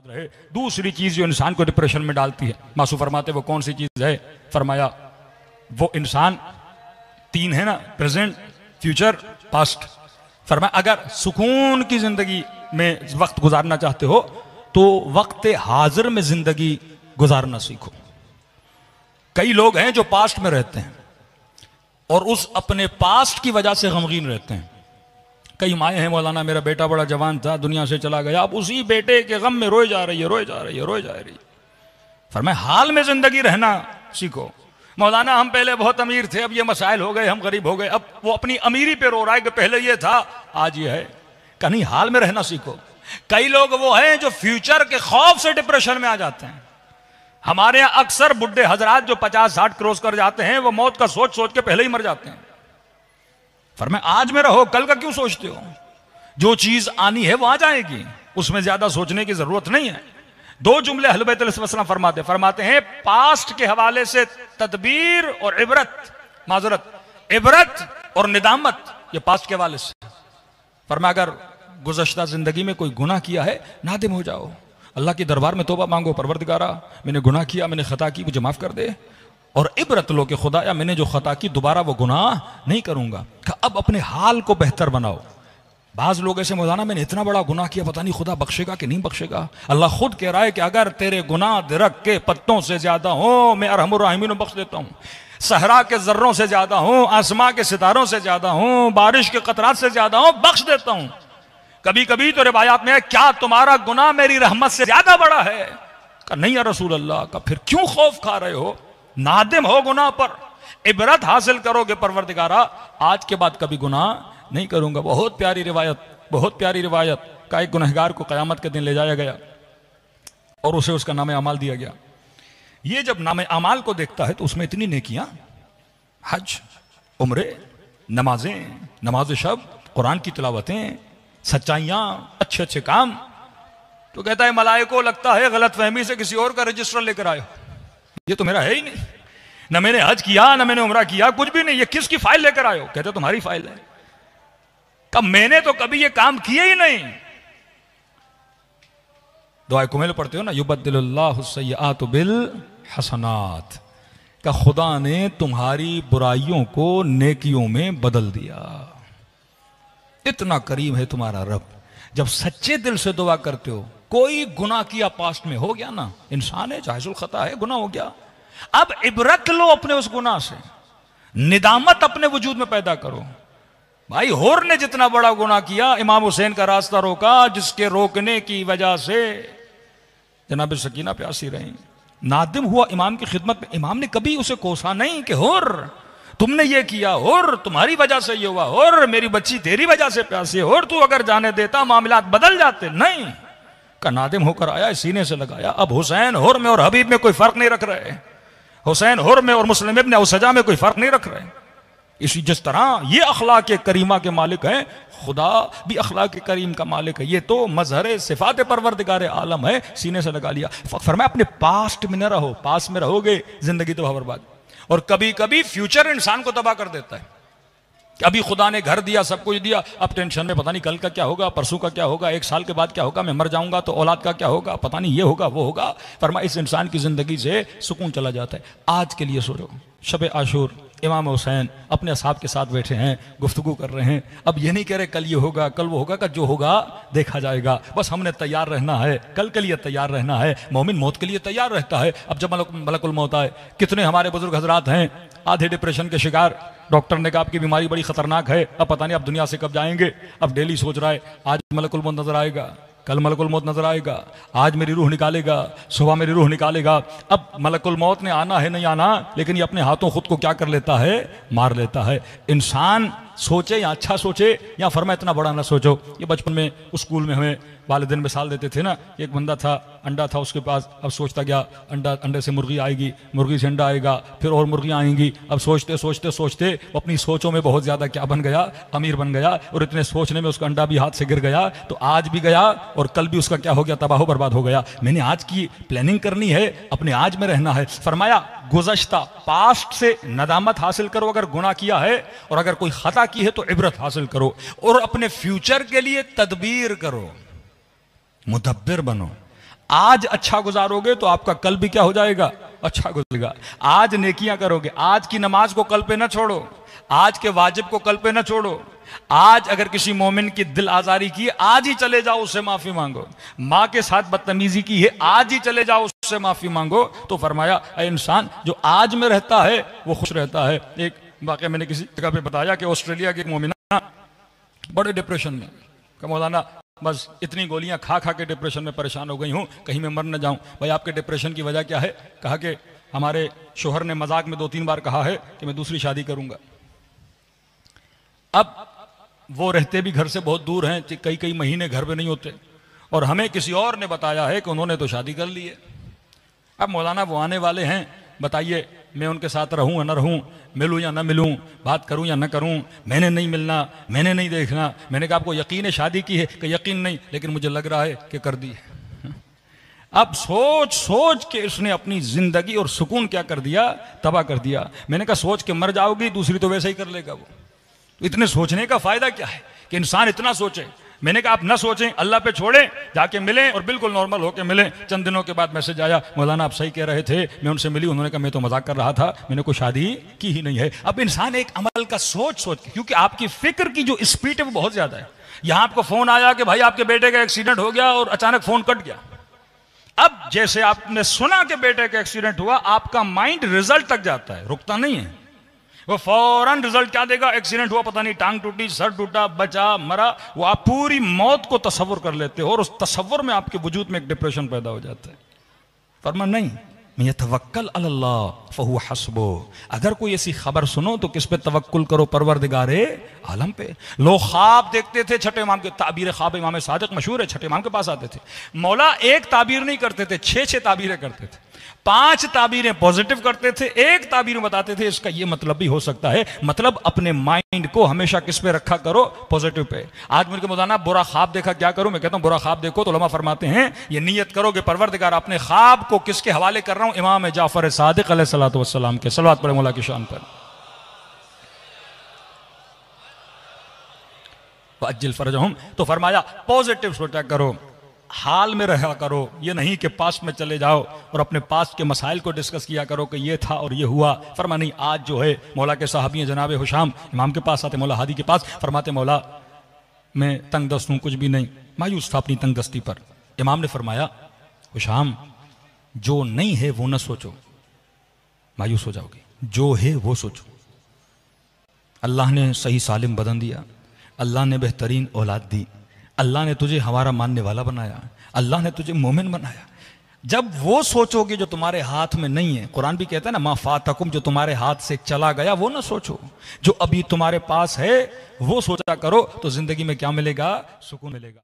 रहे। दूसरी चीज जो इंसान को डिप्रेशन में डालती है, मासू फरमाते वो कौन सी चीज है? फरमाया वो इंसान तीन है ना, प्रेजेंट, फ्यूचर, पास्ट। फरमाया अगर सुकून की जिंदगी में वक्त गुजारना चाहते हो तो वक्त हाजिर में जिंदगी गुजारना सीखो। कई लोग हैं जो पास्ट में रहते हैं और उस अपने पास्ट की वजह से गमगीन रहते हैं। कई माएँ हैं, मौलाना मेरा बेटा बड़ा जवान था, दुनिया से चला गया, अब उसी बेटे के गम में रोए जा रही है, रोए जा रही है, रोए जा रही है। फरमाया हाल में जिंदगी रहना सीखो। मौलाना हम पहले बहुत अमीर थे, अब ये मसाइल हो गए, हम गरीब हो गए। अब वो अपनी अमीरी पे रो रहा है कि पहले ये था, आज ये है। कहीं हाल में रहना सीखो। कई लोग वो हैं जो फ्यूचर के खौफ से डिप्रेशन में आ जाते हैं। हमारे यहां अक्सर बुढ़े हजरात जो 50-60 क्रॉस कर जाते हैं, वो मौत का सोच सोच के पहले ही मर जाते हैं। फरमाया आज में रहो, कल का क्यों सोचते हो? जो चीज आनी है वो आ जाएगी, उसमें ज्यादा सोचने की जरूरत नहीं है। दो जुमले अहले बैत अलैहिस्सलाम फरमाते हैं पास्ट के हवाले से तदबीर और इबरत, माजरत, इबरत और निदामत, ये पास्ट के हवाले से। फरमाया अगर गुज़श्ता जिंदगी में कोई गुनाह किया है, नादिम हो जाओ, अल्लाह के दरबार में तौबा मांगो, परवरदिगारा मैंने गुनाह किया, मैंने खता की, मुझे माफ कर दे। और इबरत लो कि खुदाया मैंने जो खता की दोबारा वो गुनाह नहीं करूंगा। अब अपने हाल को बेहतर बनाओ। बाज लोग ऐसे, मौलाना मैंने इतना बड़ा गुनाह किया, पता नहीं खुदा बख्शेगा कि नहीं बख्शेगा। अल्लाह खुद कह रहा है कि अगर तेरे गुनाह दरख्त के पत्तों से ज्यादा हो, मैं अरहमुर राहिमीन बख्श देता हूं। सहरा के जर्रों से ज्यादा हो, आसमां के सितारों से ज्यादा हो, बारिश के कतरात से ज्यादा हो, बख्श देता हूं। कभी कभी तो रिवायात में है क्या तुम्हारा गुनाह मेरी रहमत से ज्यादा बड़ा है? कहा नहीं या रसूल अल्लाह। का फिर क्यों खौफ खा रहे हो? नादिम हो गुनाह पर, इबरत हासिल करोगे, परवरदिगारा आज के बाद कभी गुनाह नहीं करूंगा। बहुत प्यारी रिवायत, बहुत प्यारी रिवायत का एक गुनहगार को कयामत के दिन ले जाया गया और उसे उसका नाम अमाल दिया गया। ये जब नाम अमाल को देखता है तो उसमें इतनी नेकियां, हज, उम्रे, नमाजें, नमाज शब, कुरान की तिलावतें, सच्चाइयां, अच्छे अच्छे काम। तो कहता है मलाइको लगता है गलत फहमी से किसी और का रजिस्टर लेकर आए, ये तो मेरा है ही नहीं, न मैंने हज किया न मैंने उम्रा किया, कुछ भी नहीं, ये किसकी फाइल लेकर आए हो? कहते तुम्हारी फाइल है। कब मैंने तो कभी ये काम किए ही नहीं। दुआ कुमैल पढ़ते हो ना, युबद्दिलुल्लाहु सय्यिआत बिल हसनात, का खुदा ने तुम्हारी बुराइयों को नेकियों में बदल दिया। इतना करीम है तुम्हारा रब। जब सच्चे दिल से दुआ करते हो, कोई गुनाह किया पास्ट में, हो गया ना, इंसान है, जाहिजुल खता है, गुनाह हो गया, अब इबरत लो अपने उस गुनाह से, निदामत अपने वजूद में पैदा करो। भाई होर ने जितना बड़ा गुनाह किया, इमाम हुसैन का रास्ता रोका, जिसके रोकने की वजह से जनाब सकीना प्यासी रही, नादिम हुआ इमाम की खिदमत में। इमाम ने कभी उसे कोसा नहीं कि होर तुमने ये किया, और तुम्हारी वजह से ये हुआ, और मेरी बच्ची तेरी वजह से प्यासी है, और तू अगर जाने देता मामलात बदल जाते। नहीं, का नादिम होकर आया, सीने से लगाया। अब हुसैन हुर में और हबीब में कोई फर्क नहीं रख रहे, हुसैन हुर में और मुस्लिम इब्न उसजा में कोई फर्क नहीं रख रहे। इसी जिस तरह ये अखलाक करीमा के मालिक हैं, खुदा भी अखलाक करीम का मालिक है। ये तो मजहर सिफात परवरदिगार आलम है, सीने से लगा लिया। फरमाया अपने पास्ट में न रहो, पास में रहोगे जिंदगी तो बर्बाद। और कभी कभी फ्यूचर इंसान को तबाह कर देता है। अभी खुदा ने घर दिया, सब कुछ दिया, अब टेंशन में पता नहीं कल का क्या होगा, परसों का क्या होगा, एक साल के बाद क्या होगा, मैं मर जाऊंगा तो औलाद का क्या होगा, पता नहीं ये होगा वो होगा। फरमाया इस इंसान की जिंदगी से सुकून चला जाता है। आज के लिए सोचो, शब आशूर, इमाम हुसैन अपने असहाब के साथ बैठे हैं, गुफ्तगू कर रहे हैं। अब ये नहीं कह रहे कल ये होगा, कल वो होगा, का जो होगा देखा जाएगा, बस हमने तैयार रहना है, कल के लिए तैयार रहना है। मोमिन मौत के लिए तैयार रहता है। अब जब मलकुल मौत आए, कितने हमारे बुजुर्ग हजरात हैं आधे डिप्रेशन के शिकार, डॉक्टर ने कहा आपकी बीमारी बड़ी खतरनाक है, अब पता नहीं आप दुनिया से कब जाएंगे। अब डेली सोच रहा है आज मलकुल मौत नजर आएगा, कल मलकुल मौत नजर आएगा, आज मेरी रूह निकालेगा, सुबह मेरी रूह निकालेगा। अब मलकुल मौत ने आना है नहीं आना, लेकिन ये अपने हाथों खुद को क्या कर लेता है, मार लेता है। इंसान सोचे या अच्छा सोचे, या फरमा इतना बड़ा ना सोचो। ये बचपन में स्कूल में हमें वालिदैन मिसाल देते थे ना, एक बंदा था, अंडा था उसके पास, अब सोचता गया अंडे से मुर्गी आएगी, मुर्गी से अंडा आएगा, फिर और मुर्गियां आएंगी। अब सोचते सोचते सोचते अपनी सोचों में बहुत ज्यादा क्या बन गया, अमीर बन गया। और इतने सोचने में उसका अंडा भी हाथ से गिर गया, तो आज भी गया और कल भी उसका क्या हो गया, तबाह बर्बाद हो गया। मैंने आज की प्लानिंग करनी है, अपने आज में रहना है। फरमाया गुज़श्ता पास्ट से नदामत हासिल करो अगर गुनाह किया है, और अगर कोई खता की है तो इबरत हासिल करो, और अपने फ्यूचर के लिए तदबीर करो, मुदब्बिर बनो। आज अच्छा गुजारोगे तो आपका कल भी क्या हो जाएगा, अच्छा गुजरेगा। आज नेकियां करोगे, आज की नमाज को कल पे ना छोड़ो, आज के वाजिब को कल पे ना छोड़ो। आज अगर किसी मोमिन की दिल आजारी की, आज ही चले जाओ उससे माफी मांगो। माँ के साथ बदतमीजी की है, आज ही चले जाओ उससे माफी मांगो। तो फरमाया इंसान जो आज में रहता है वो खुश रहता है। एक वाकया मैंने किसी जगह पे बताया कि ऑस्ट्रेलिया की एक मोमिना बड़े डिप्रेशन में, कि मौलाना बस इतनी गोलियां खा खा के डिप्रेशन में परेशान हो गई हूं, कहीं मैं मर न जाऊं। भाई आपके डिप्रेशन की वजह क्या है? कहा कि हमारे शोहर ने मजाक में 2-3 बार कहा है कि मैं दूसरी शादी करूंगा। अब वो रहते भी घर से बहुत दूर हैं, कई कई महीने घर पे नहीं होते, और हमें किसी और ने बताया है कि उन्होंने तो शादी कर ली है। अब मौलाना वो आने वाले हैं, बताइए मैं उनके साथ रहूं या न रहूं, मिलूं या न मिलूं, बात करूं या न करूं, मैंने नहीं मिलना, मैंने नहीं देखना। मैंने कहा आपको यकीन है शादी की है? कि यकीन नहीं, लेकिन मुझे लग रहा है कि कर दी है। अब सोच सोच के उसने अपनी जिंदगी और सुकून क्या कर दिया, तबाह कर दिया। मैंने कहा सोच के मर जाओगी, दूसरी तो वैसे ही कर लेगा वो। इतने सोचने का फायदा क्या है कि इंसान इतना सोचे। मैंने कहा आप न सोचें, अल्लाह पे छोड़ें, जाके मिलें और बिल्कुल नॉर्मल होके मिलें। चंद दिनों के बाद मैसेज आया, मौलाना आप सही कह रहे थे, मैं उनसे मिली। उन्होंने कहा मैं तो मजाक कर रहा था, मैंने कोई शादी की ही नहीं है। अब इंसान एक अमल का सोच सोच के, क्योंकि आपकी फिक्र की जो स्पीड है वो बहुत ज्यादा है। यहां आपको फोन आया कि भाई आपके बेटे का एक्सीडेंट हो गया, और अचानक फोन कट गया। अब जैसे आपने सुना कि बेटे का एक्सीडेंट हुआ, आपका माइंड रिजल्ट तक जाता है, रुकता नहीं है। वो फौरन रिजल्ट क्या देगा, एक्सीडेंट हुआ, पता नहीं टांग टूटी, सर टूटा, बचा, मरा। वो आप पूरी मौत को तसव्वुर कर लेते हो, और उस तसव्वुर में आपके वजूद में एक डिप्रेशन पैदा हो जाता है। फरमा नहीं, मैं तवक्कल अल्लाह फहुव हस्बो। अगर कोई ऐसी खबर सुनो तो किस पे तवक्कुल करो, परवरदिगारे आलम पे। लोग ख्वाब देखते थे, छठे इमाम के ताबीर ख्वाब इमाम सादिक मशहूर है, छठे इमाम के पास आते थे। मौला एक ताबीर नहीं करते थे, 6 ताबीरें करते थे। 5 ताबीरें पॉजिटिव करते थे, एक ताबीर बताते थे इसका ये मतलब भी हो सकता है। मतलब अपने माइंड को हमेशा किस पे रखा करो, पॉजिटिव पे। आज मुझे मौलाना बुरा ख्वाब देखा, क्या करूं? मैं कहता हूं बुरा ख्वाब देखो तो उलमा फरमाते हैं ये नियत करोगे परवरदिगार अपने ख्वाब को किसके हवाले कर रहा हूं, इमाम जाफर सादिक अलैहिस्सलातु वस्सलाम के। सलवात पढ़े मौला की शान पर। अज्जिल फरजहुम, तो फरमाया पॉजिटिव सोचा करो, हाल में रहा करो। ये नहीं कि पास्ट में चले जाओ और अपने पास्ट के मसाइल को डिस्कस किया करो कि ये था और ये हुआ। फरमा नहीं, आज जो है मौला के साहबी जनाब हुशाम इमाम के पास आते, मौला हादी के पास, फरमाते मौला मैं तंग दस्त हूं, कुछ भी नहीं, मायूस था अपनी तंग दस्ती पर। इमाम ने फरमाया हुशाम जो नहीं है वो न सोचो, मायूस हो जाओगे, जो है वो सोचो। अल्लाह ने सही सालिम बदन दिया, अल्लाह ने बेहतरीन औलाद दी, अल्लाह ने तुझे हमारा मानने वाला बनाया, अल्लाह ने तुझे मोमिन बनाया। जब वो सोचोगे जो तुम्हारे हाथ में नहीं है, कुरान भी कहता है ना मा फातकुम, जो तुम्हारे हाथ से चला गया वो ना सोचो, जो अभी तुम्हारे पास है वो सोचा करो, तो जिंदगी में क्या मिलेगा, सुकून मिलेगा।